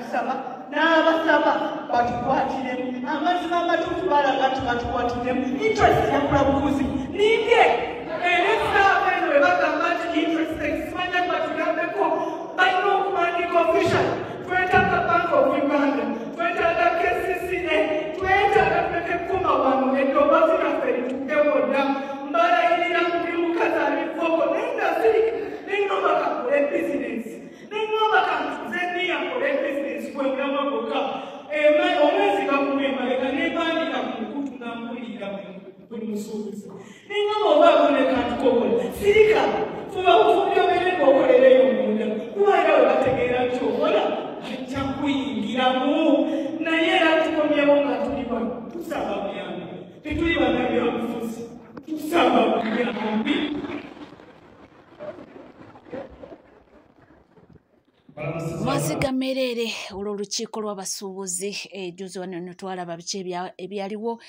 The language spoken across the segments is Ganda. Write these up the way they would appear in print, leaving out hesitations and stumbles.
tusaba n'abasaba batukwatiremu amazima amatuufu balaga nti batukwatiremu interest yakulabukuzi ninge enesaaba eno bwe bagamba nti interest ekimanya batugambeko balina okumandiika official twetaaga Bank of Uganda twetaaga KCCA twetaaga twekekuma wano eddoboozi lyaffe lituge wonna mbalayirira buli mukazi alivoko naye nga siri neŋŋomba kakole bizinesi neŋŋomba kantuze niya kole bizinesi kwemulama gokka omwezi gakuba emabega nebandika ku mukutu nga mpulira buli musuubuzi neŋŋomba oba akole kantukokola sirika fuba kufubyobere gokolereyo munda kubaira we bategeera kyokola ajja kuyingiramu naye era tukomyewo nga tuli wano tusaba buyambi tetuli bannabyabufuzi tusaba buyambi. Maziga Merere olw'olukiiko lw'abasuubuzi juzi wano ne twalaba biki ebyaliwo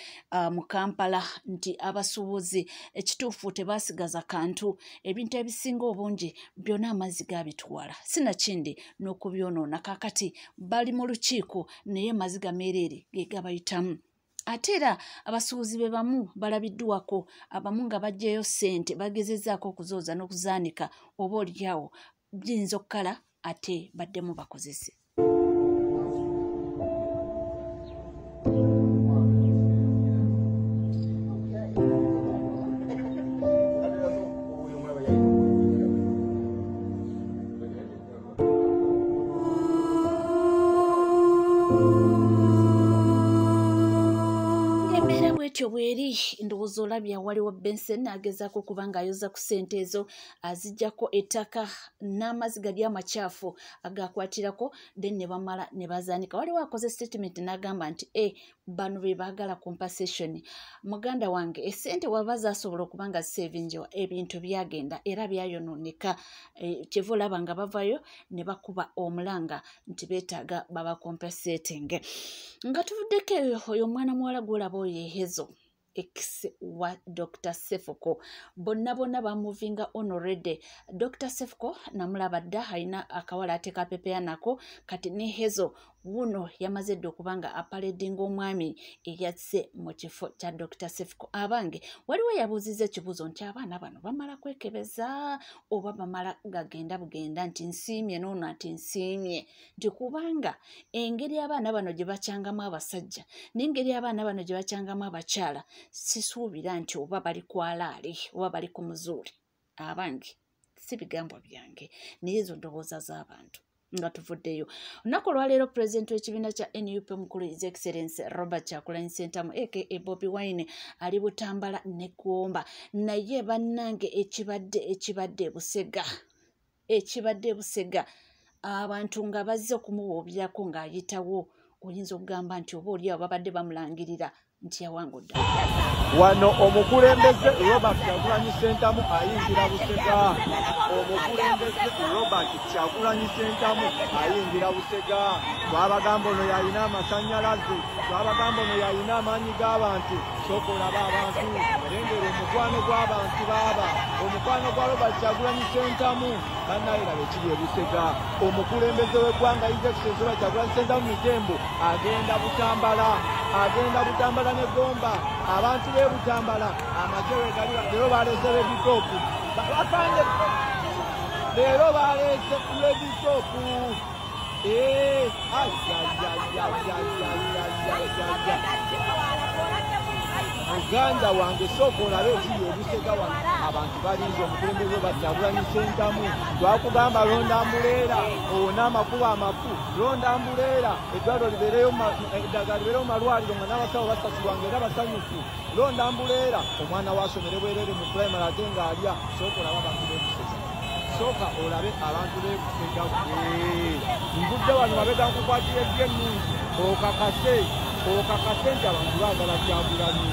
mu Kampala nti abasuubuzi ekituufu tebasigaza kantu ebintu ebisinga obungi byonna amazzi gabitwala sinakindi n'okubyonoona kakati bali mu lukiiko naye Maziga Merere ge gabayitamu. Ate era abasuubuzi be bamu balabiddwako abamu nga baggyeyo ssente bagezezzaako okuzooza n'okuzaanika oba olyawo biyinza okkala ate baddemu bakozese. Bwetyo bweri ndowooza olabya waliwo Benson agezaako okuba ng'ayoza ku ssente ezo aziggyako ettaka n'amazzi gali amakyafu agakwatirako then ne bamala ne bazaanika. Waliwo akoze statement n'agamba nti bano be baagala compensation. Muganda wange essente waba zaasobola okuba nga zisevingiwa ebintu byagenda era byayonooneka kyeva olaba nga bavayo ne bakuba omulanga nti beetaaga babakompensating. Nga tuvuddeko oyo omwana muwala gw'olaba oyo Hezo ex wa Dr. Sefuko bonna bamuvinga honorede. Dr. Sefuko namulaba dda alina akawala ate kapepeya nako kati ne Hezo wuno yamaze dda okuba nga aparedinga omwami eyazze mu kifo kya Dr. Sefuko. Abange waliwo yabuuziza ekibuuzo nti abaana bano bamala kwekebeza oba bamala gagenda bugenda nti nsiimye n'ono ati nsiimye nti kubanga engeri abaana bano gye bakyangamu abasajja n'engeri abaana bano gye bakyangamu abakyala sisuubira nti oba bali kwalaali oba bali ku muzuuli. Abange si bigambo byange naye ezo ndowooza z'abantu nga tuvuddeyo. Olunaku olwaleero pulezidenti w'ekibiina kya NUP omukulu His Excellency Robert Kyagulanyi Ssentamu aka Bobi Wine ali Butambala ne Gomba naye bannange ekibadde Busega abantu nga bazze okumuwoobyako ng'ayitawo oyinza okugamba nti oba oliawo babadde bamulangirira nti yawangudde. Wano omukulembeze Robert Kyagulanyi Ssentamu ayingira Busega. Omukulembeze Robert Kyagulanyi Ssentamu ayingira Busega. Twabagamba ono yalina amasannyalaze, twabagamba ono yalina amaanyi g'abantu. Sooka olaba abantu erengera omukwano gw'abantu baaba omukwano gwa Robert Kyagulanyi Ssentamu bannaye laba ekiri e Busega. Omukulembeze w'eggwanga His Excellency Robert Kyagulanyi Ssentamu Mitembo agenda Butambala ne Gomba. Abantu b'e Butambala amajewe gali leero baleese lebitoopu bapande leero baleese lebitoopu Uganda wange sooka olabe ekiri e Busega wano abantu balinze omukulembeze Robert Kyagulanyi Ssentamu. Twakugamba londa ambuleera owona amakubo amafu, londa ambuleera eddwaliro eddagala libeereyo mu malwaliro nga n'abasawo basasulwanga era basanyufu. Londa ambuleera omwana wasomere bwerere mu primary ate ng'alya. Sooka olabe abantu b'e Busega, sooka olabe abantu b'e Busega. Nvudde wano mabega nkukwatira eddyo ennungi okakase nti abantu baagala Kyagulanyi.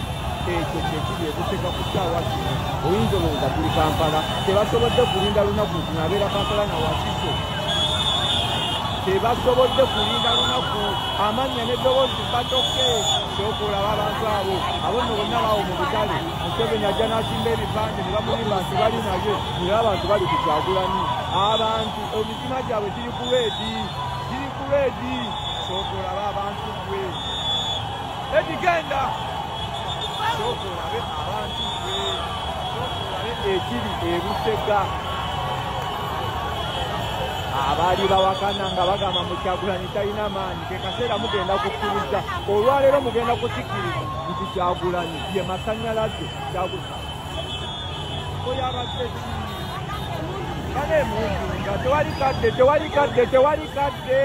Ekyo kyekiri e Busega ku ssaawa zino. Oyinza olowooza tuli Kampala tebasobodde kulinda lunaku tunabeera Kampala na Wakiso tebasobodde kulinda lunaku amannya n'eddoboozi batoke. Sooka olaba abantu abo nno bonna baawo mu butale. Museveni ajja n'asimba ebipande ne bamulimba nti bali naye naye abantu bali ku Kyagulanyi. Abantu emitima gyabwe giri ku leedi ziri ku reedi sooka olabe abantu gwe edigenda sooka olabe abantu gwe sooka olabe ekiri ebusega abaali bawakana nga bagamba mu Kyagulanyi talina maanyi ke kaseera mugenda kukkiriza olwaleero mugenda kusikiriza nti Kyagulanyi ye masannyalaze oyabadde kale emungu nga tewali kadde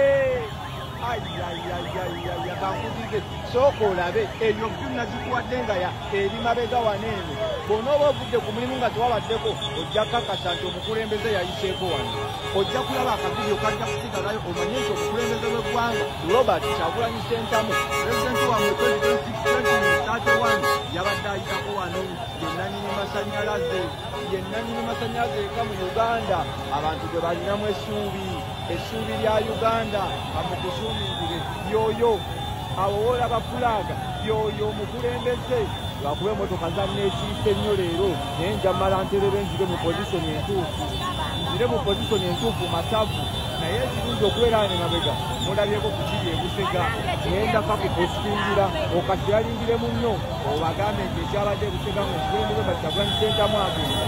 ayayayayaya kankuzize sooka olabe ebyo byonna zikuwadde nga eri mabega waneeno bw'onooba ovudde ku mulimu nga tewabaddeko ojja kakasa nti omukulembeze yayiseeko wano ojja kulaba akavidiyo kajja kusigalayo omanye nti omukulembeze w'eggwanga Robert Kyagulanyi Ssentamu pulezidenti wamwe 2031 yabadde ayitako wano yennanyini masannyalaze eka mu Uganda abantu gwe balinamu essuubi lya Uganda amukusuumingire yoyo awo woolaba fulaaga yoyo omukulembeze lwakuba emmotoka zanneekiise nnyo leero naye njamala nterebe nzire mu pozisoni entuufu masavu naye ekirungi okubeera ne mabega mulabyeko ku kiri ebusega ngendaka kupositingira okakiralingire munno obagambe nti ekyabadde ebusega ngaomukulembeze Kyagulanyi Ssentamu agenda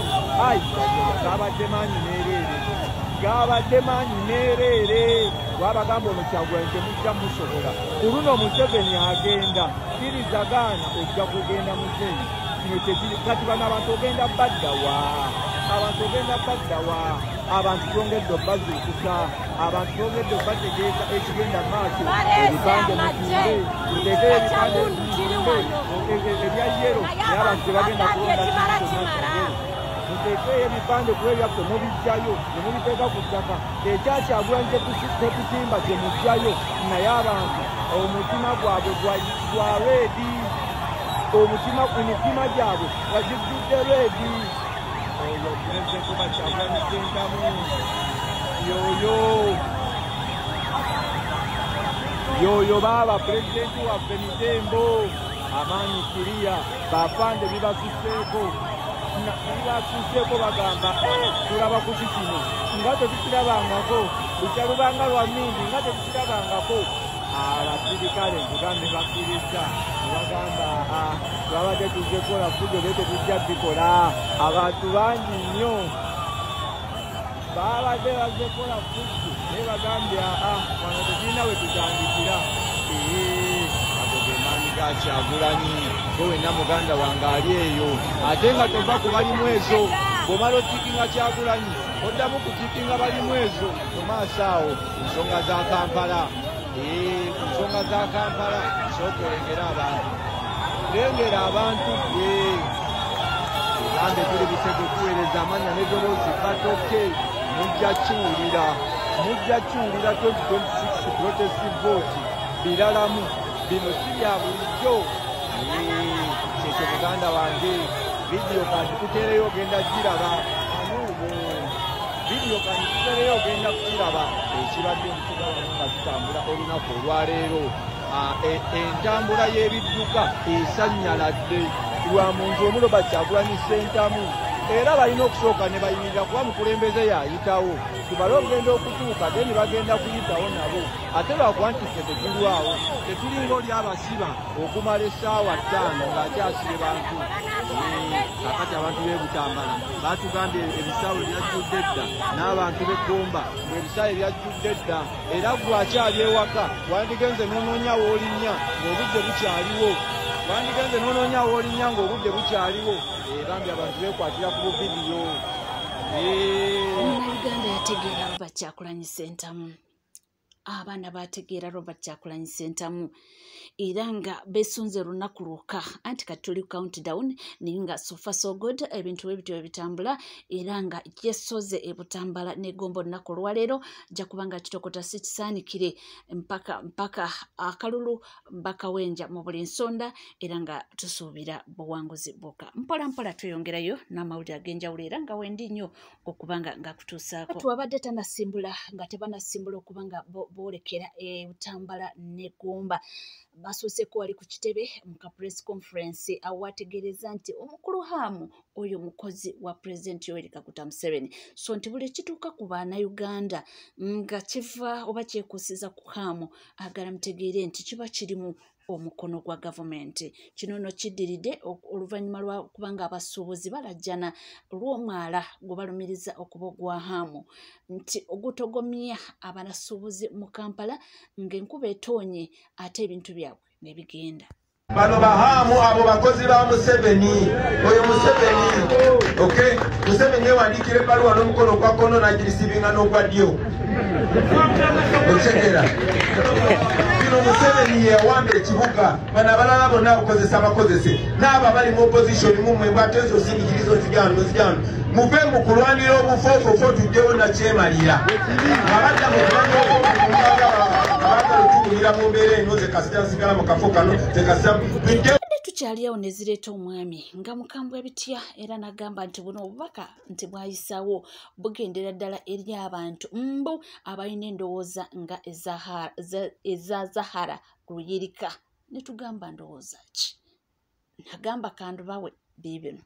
gabadde maanyi neereere lwabagamba ono Kyagulanyi temujja musobola ku luno Museveni agenda kirizagaana ojja kugenda muzeyi kino tekiri kati bano abantu ogenda baddawa abantu twongedde obbazuukusa abantu twongedde obbategeeza ekigenda maaso ebipande mutumbe tuteekere ebipande ebya yero naye abantu tebagenda kulonda muteekeyo ebipande kuba ebyaffe mubijjayo ne mubiteeka ku ttaka ekyakyagulanyi tetutimba temujjayo naye abantu omutima gwabwe gwa reedi emitima gyabwe bagijjudde reedi oyo pulezidenti wa Kyagulanyi Ssentamu yoyo baaba pulezidenti waffe Mitembo amaanyi kiriya bapande bibasuseeko bagamba tulaba ku kikino nga tetukirabangako lukyalubanga lwa mingi nga tetukirabangako abasirikale nkugambe bakkiriza nebagamba twabadde tuzekola fujo naye tetujja bikola abantu bangi nnyo babadde bazekola fujo naye bagambye wano tetulina we tutandikira ago ge maanyi ga Kyagulanyi gwe wenna muganda wange ali eyo ate nga tova ku balimu ezo bw'omala otikinga Kyagulanyi oddamu kutikinga balimu ezo mu maaso awo ensonga za Kampala sooka olengera abantu gambe tuli Busege kuweereza amanya n'eddoboozi katoke mujja kiwulira 2026 protestive vote biralamu bino si bya bulijjo kyekyo muganda wange vidiyo kandi kuteereyo ogenda giraba anuubo vidiyo kandi kuteereyo ogenda kukiraba ekibadde omusigalamu nga kitambula olunaku olwaleero entambula y'ebidduka esanyaladde lwa muntu omuloba Kyagulanyi Ssentamu era balina okusooka ne bayimirira kuba mukulembeze yaayitawo tubale okugenda okutuuka ate ne bagenda kuyitawo nabo ate lwakuba nti ffe tetulwawo tetulinga oli abasiba okumala essaawa 5 ng'akyasire bantu kakati abantu b'e-Butambala baatugambye ebisaawe byajjudde dda n'abantu b'e-Gomba ebisaawe byajjudde dda era gwe akyali ewaka wandigenze n'onoonya w'olinnya ng'obudde bukyaliwo bambi abantu beekwatira ku buvidiyo Uganda yategeera Robert Kyagulanyi Ssentamu abaana bategeera Robert Kyagulanyi Ssentamu era nga beesunze olunaku lwokka anti kati tuli countdown naye nga so far so good ebintu ebityo bitambula era nga yesoze ebutambala negombo olunaku olwaleero jja kubanga kitokota si kisaanikire mpaka akalulu bakawenja mu buli nsonda era nga tusuubira buwanguzi bwokka mpola tweyongerayo n'amawulire ag'enjawulo era nga wendi nnyo okubanga nga kutuusaako tuwabadde tanasimbula nga tebanasimbula okubanga boolekera ebutambala negomba basooseko wali ku kitebe mu ka press conference awategereza nti omukulu Hamu oyo mukozi wa President Yoweri Kaguta Museveni so nti buli kituuka ku Bannayuganda nga kiva oba kyekuusiza ku Hamu agala mutegeere nti kiba kirimu omukono gwa gavumenti. Kino nno kiddiridde oluvannyuma lwa kubanga abasuubuzi balajjana olw'omwala gwe balumiriza okuba ogwa Hamu nti ogutogomya abanasuubuzi mu Kampala ng'enkuba etoonye ate ebintu byabwe ne bigenda. Bano bahamu abo bakozi ba Museveni oyo Museveni okay Museveni yawandikira ebbaluwa n'omukono gwa kkono n'agirisibinga n'ogwa ddyo okitegeera kino Museveni yawamba ekibuga bano abalala bonna abakozesa abakozese n'abo abali mu opposition mumwe mbate ezo zingirizo zijano muve mu kulwanira obufoofofo tuddewo nakyemalira abadda mu kulwanira abagala mu mbeera eno zekasitasigala mu kafo kano tukyaliawo ne zireeta omwami nga mukambwe bitya era nagamba nti buno obubaka nti bwayisawo bugendera ddala eri abantu mbu abalina endowooza nga eza Zahara Luyirika ne tugamba ndowooza ki nagamba kandubawe biibino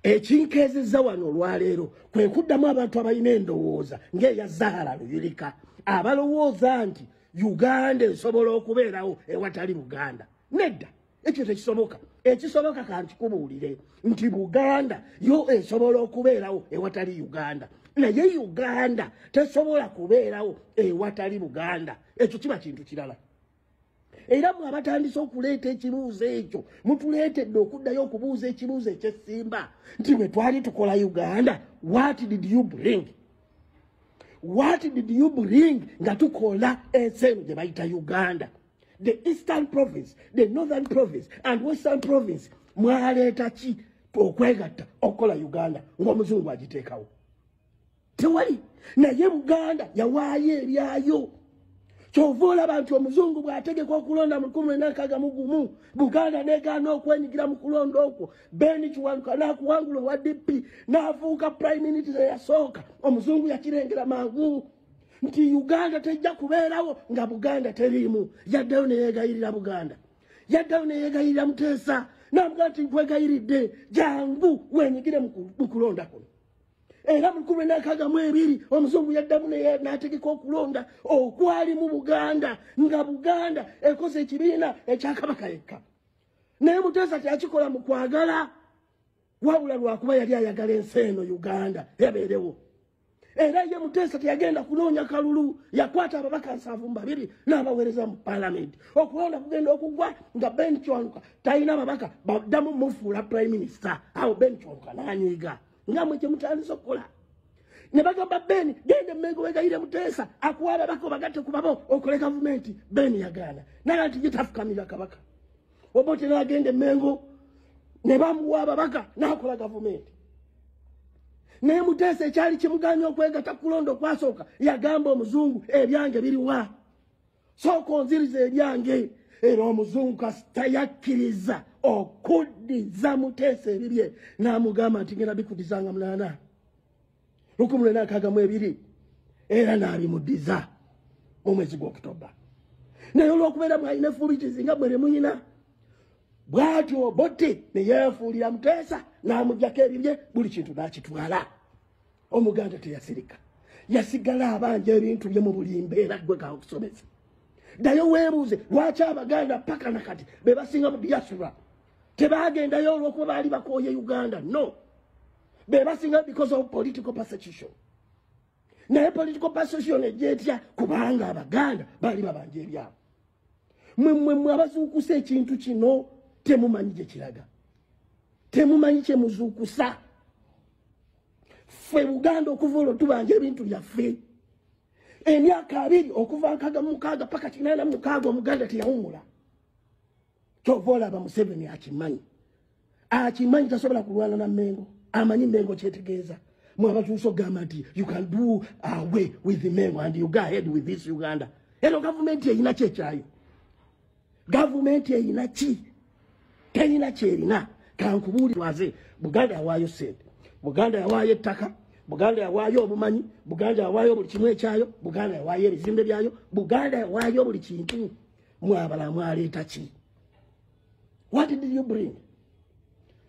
ekinkeezezza wano olwaleero kwe kuddamu abantu abalina endowooza ng'eya Zahara Luyirika abalowooza nti Uganda esobola okubeerawo ewatali Buganda. Nedda, ekyo tekisoboka. Ekisoboka kanti kubuulire nti Buganda yo esobola okubeerawo ewatali Uganda. Naye Uganda tesobola kubeerawo ewatali Buganda. Ekyo kiba kintu kirala. Era mwe abatandise okuleeta ekibuuzo ekyo mutuleetedde okuddayo okubuuza ekibuuzo ekyesimba nti bwe twali tukola Uganda, what did you bring? What did you bring nga tukola enseno gye bayita Uganda? The Eastern Province, the Northern Province and Western Province mwaleeta ki okwegatta okukola Uganda ng'omuzungu agiteekawo? Tewali. Naye Buganda yawaayo ebyayo. Kyova olaba nti omuzungu bw'ategeka okulonda mu 1961 Buganda n'egaana okwenyigira mu kulonda okwo. Ben Kiwanuka n'akuwangula owa DP n'afuuka prime minister yasooka. Omuzungu yakirengera mangu nti Uganda tejja kubeerawo nga Buganda teriimu. Yaddayo ne yeegayirira Buganda. Yaddayo ne yeegayirira Muteesa n'amugaa nti nkwegayiridde jangu wenyigire mu kulonda kuno. Era mu 1962 omuzungu yaddamu n'ategeka okulonda okwali mu Buganda nga Buganda ekoze ekibiina ekya Kabaka yekka. Naye Muteesa tekikola mu kwagala wabula lwakuba yali ayagala ensi eno Uganda ebeerewo. Era ye Muteesa teyagenda kunoonya kalulu, yakwata ababaka 72 n'abaweereza mu Parliament. Okulonda kugenda okugwa nga Ben Kiwanuka talina babaka baddamu mufuula prime minister. Awo Ben Kiwanuka n'anyiiga nga mwe kyemutandisa okukola. Ne bagamba Ben gende Mmengo wegayire Muteesa akuwa ababaka bagatte ku babo okole gavumenti. Ben yagaana naye nti gitafukamira Kabaka. Obote n'agende Mmengo ne bamuwa ababaka n'akola gavumenti. Naye Muteesa ekyali kimuganya okwegatta kulonda okwasooka yagamba omuzungu ebyange biriwa sooka onziriza ebyange. Era omuzungu kasita yakkiriza okuddiza Muteesa ebibye n'amugamba nti ngenda bikuddizanga 1962 era n'abimuddiza mu mwezi gw'Okutoba. Naye olw'okubeera mwalina effuubitizi nga bwe muyina bw'atyo Obote ne yeefuulira Muteesa n'amuggyako ebibye buli kintu n'akitwala. Omuganda teyasirika, yasigala abanja ebintu bye mu buli mbeera gwe kaokusomesa. Ddayo weebuuze lwaki Abaganda paka nakati be basinga mu diaspora tebaagendayo olw'okuba baali bakooye Uganda? No, be basinga because of political persecution. Naye political persecution ejjeetya kubanga Abaganda baali babanja ebyabo. Mmwe abazuukusa ekintu kino temumanyi gye kiraga, temumanyi kye muzuukusa. Ffe Buganda okuva olwo tubanja ebintu byaffe. Emyaka 2 okuva 66 paka 86 Omuganda teyawummula. Kyova olaba Museveni akimanyi tasobola kulwana na Mmengo. Amanyi Mmengo kyetegeeza. Mwe abatuusa ogamba nti you can do away with the Mmengo and you go ahead with this Uganda. Eno gavumenti erina ki ekyayo? Gavumenti erina ki? Terina kyerina. Kankubuulirwaze Buganda yawaayo ssente, Buganda yawaayo ettaka, Buganda yawaayo obumanyi, Buganda yawaayo buli kimu ekyayo, Buganda yawaayo ebizimbe byayo, Buganda yawaayo buli kintu. mwabala mwaleeta ki? What did you bring?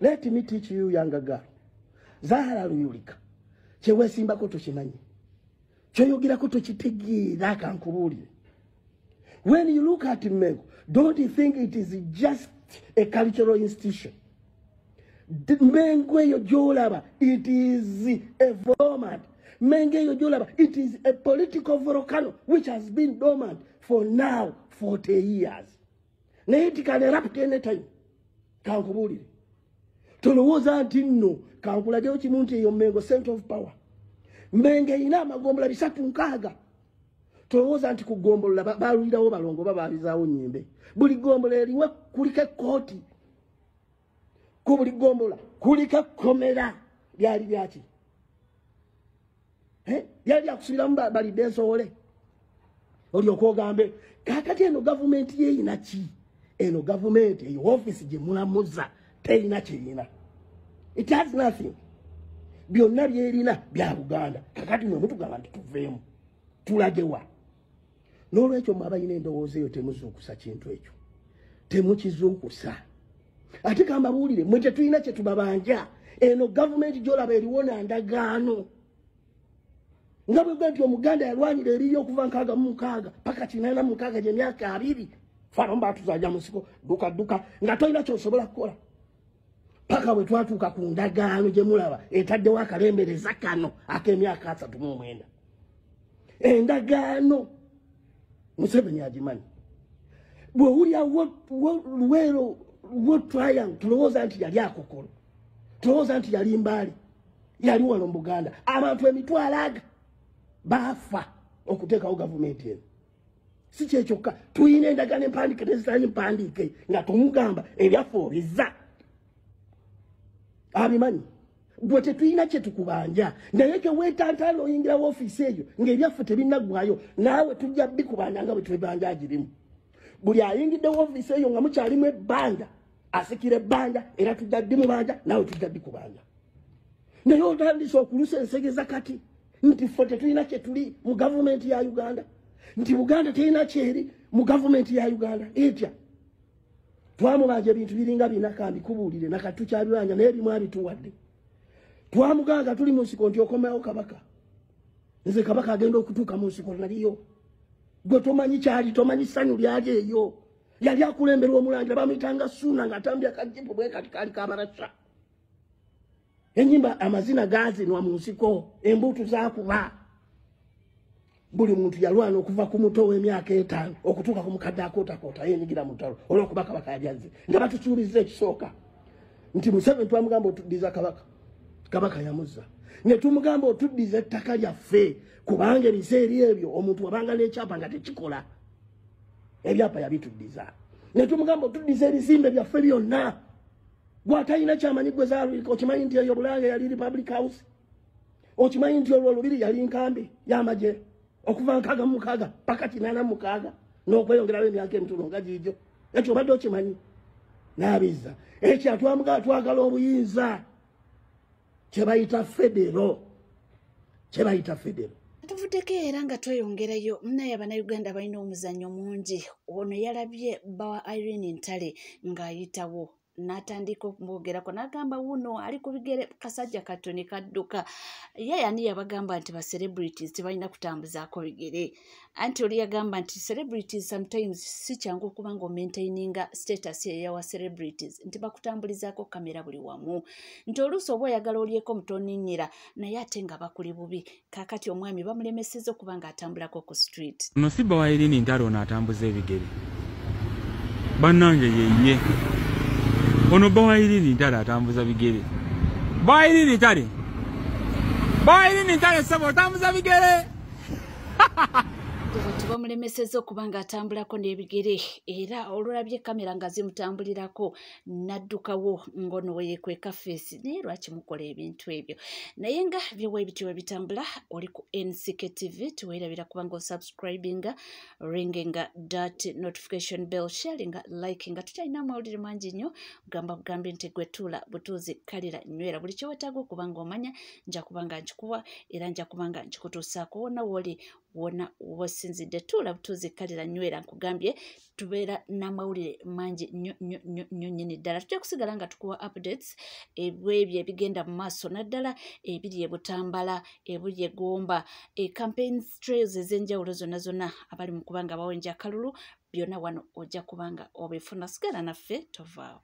Let me teach you, younger girl. Zahara Luyulika. Kyewesimbako tokimanyi. Kyoyogerako tokitegeera kankubuulire. When you look at Mengo, don't you think it is just a cultural institution? Mengo eyo gy'olaba, it is a dormant. Mengo eyo gy'olaba, it is a political volcano which has been dormant for now 40 years. Naye it can erupt any time. Kankubuulire. Tolowooza nti nno kankulagewo kimu nti eyo Mengo center of power. Mengo erina amagombola 360. Tolowooza nti ku ggombolola baalulirawo balongo babaalizaawo nnyimbe. Buli ggombolola eriwe kuliko ekkooti. Ku buli ggombolola kuliko ekkomera lyali lyaki? Lyali lyakusubiramu balidde ensowole. Olyoka ogambe kaakati eno gavumenti yeeyina ki? Eno gavumenti eyo office gye mulamuza terina kyerina. It has nothing. Byonna byerina bya Buganda. Kakati mwe mutugamba nti tuveemu. Tulagewa. N'olwekyo mwe abalina endowooza eyo temuzuukusa kintu ekyo. Temukizuukusa. Ate kambabuulire mwe tetulina kye tubabanja. Eno gavumenti gy'olaba eriwo na ndagaano. Nga bwe nti Omuganda yalwanira eriri okuva 66 paka 86 gy'emyaka 2. Fano mbaatuzajja mu nsiko duka nga tolina ky'osobola kukola. Paka bwe twatuuka ku ndagaano gye mulaba etaddewo akalembereza kano ak'emyaka 39. Endagaano Museveni agimanyi. Bw'owulira Luweero Triangle tulowooza nti yali Akokolo, tulowooza nti yali Mbale, yali wano mu Buganda. Abantu emitwalo aga baafa okuteekawo gavumenti eno. Si kyekyokka tuyina endagaano empandiike tezitali mpandiike nga tumugamba ebyaffe obiza. Abimanyi. Bwe tetulina kye tukubanja naye ke weetantaala oyingira woofiisi eyo ng'ebyaffe tebinnaggwayo naawe tujja bikubanja nga bwe twebanja girimu. Buli ayingidde woofiisi eyo nga mukyalimu ebbanja asikira ebbanja era tujja bimubanja naawe tujja bikubanja. Naye otandise okulusa ensegeza kati nti ffe tetulina kye tuli mu gavumenti ya Uganda, nti Buganda terina kyeri mu gavumenti ya Uganda. Etya twamubanja ebintu biringa bina kambikubuulire nakati tukyabibanja naye bimu abituwadde. Twamuganga tuli mu nsiko nti okomewo kabaka. Nze kabaka agenda okutuuka mu nsiko naliyo. Gwe tomanyi kyali, tomanyi ssanyu lyali eyo. Yali akulemberwa omulangira bamuyitanga Ssuuna ng'atambya akajipu bwe kati kaali kabarasa. Ennyimba amazina gaazinwa mu nsiko, embuutu zaakuba. Buli muntu yalwana okuva ku muto w'emyaka 5 okutuuka ku mukadde akootakoota yeenyigira mu ttalo olw'okuba kabaka yali azze. Nga batusuubiza ekisooka nti Museveni twamugamba otuddiza kabaka. Kabaka yamuzza. Ne tumugamba otuddiza ettaka lyaffe kubanga ebiseera ebyo omuntu wabanga n'ekyapa nga tekikola. Ebyapa yabituddiza. Ne tumugamba otuddiza ebizimbe byaffe byonna. Gwatalina kyamanyi gwe Zaalulika okimanyi nti eyo Bulange yali Republic House. Okimanyi nti olwo Lubiri yali nkambi y'amagye okuva 66 paka 86 n'okweyongerawo emyaka emitono nga giigyo. Ekyo obadde okimanyi. N'abizza. Ekyo twagala obuyinza. Kyebayita federo. Tuvuddeko era nga tweyongerayo naye Bannayuganda balina omuzannyo mungi. Ono yalabye Bawa Irene Ntale ng'ayitawo n'atandika okumwogerako n'agamba wuno ali ku bigere kasajja katoni kadduka. Ye yani yabagamba nti ba celebrities tebalina kutambuzaako bigere. Anti oli yagamba nti celebrities sometimes si kyangu okuba ng'omaintaininga status eyawa celebrities nti bakutambulizaako kamera buli wamu. Nti oluusi oba oyagala olyeko mutoninnyira naye ate nga bakuli bubi. Kaakati omwami bamulemesezza okuba ng'atambulako ku street. Ono si Bawa Irene Ntale ono atambuza ebigere. Bannange ye. Ono Bawa Irene Ntale atambuza bigere. Bawa Irene Ntale sabo atambuza bigere. Bamulemesezza okuba ng'atambulako n'ebigere era olulabye kamera nga zimutambulirako n'addukawo ng'ono we yeekweka feesi naye lwaki mukola ebintu ebyo. Naye nga byewebityo webitambula oli ku NCK TV tuweerabira kuba ng'osubscribinga ringinga that notification bell sharinga likinga tukyalina amawulire mangi nnyo bugambe nti gwe tuula butuuzi kalira nywera buli kye weetaaga okuba ng'omanya nja kuba nga nkikuwa era nja kuba nga nkikutuusaako wonna w'oli wona wasinzidde tuula butuzikalira nywera nkugambye tubeera n'amawulire mangi nnyo nnyini ddala tujja kusigala nga tukuwa updates ebwebyo ebigenda mu maaso naddala ebiri e Butambala ebuli e Gomba campaigns trails ez'enjawulo zonna abali mu kuba nga bawenja akalulu byonna wano ojja kubanga obifuna sigala naffe tovaawo.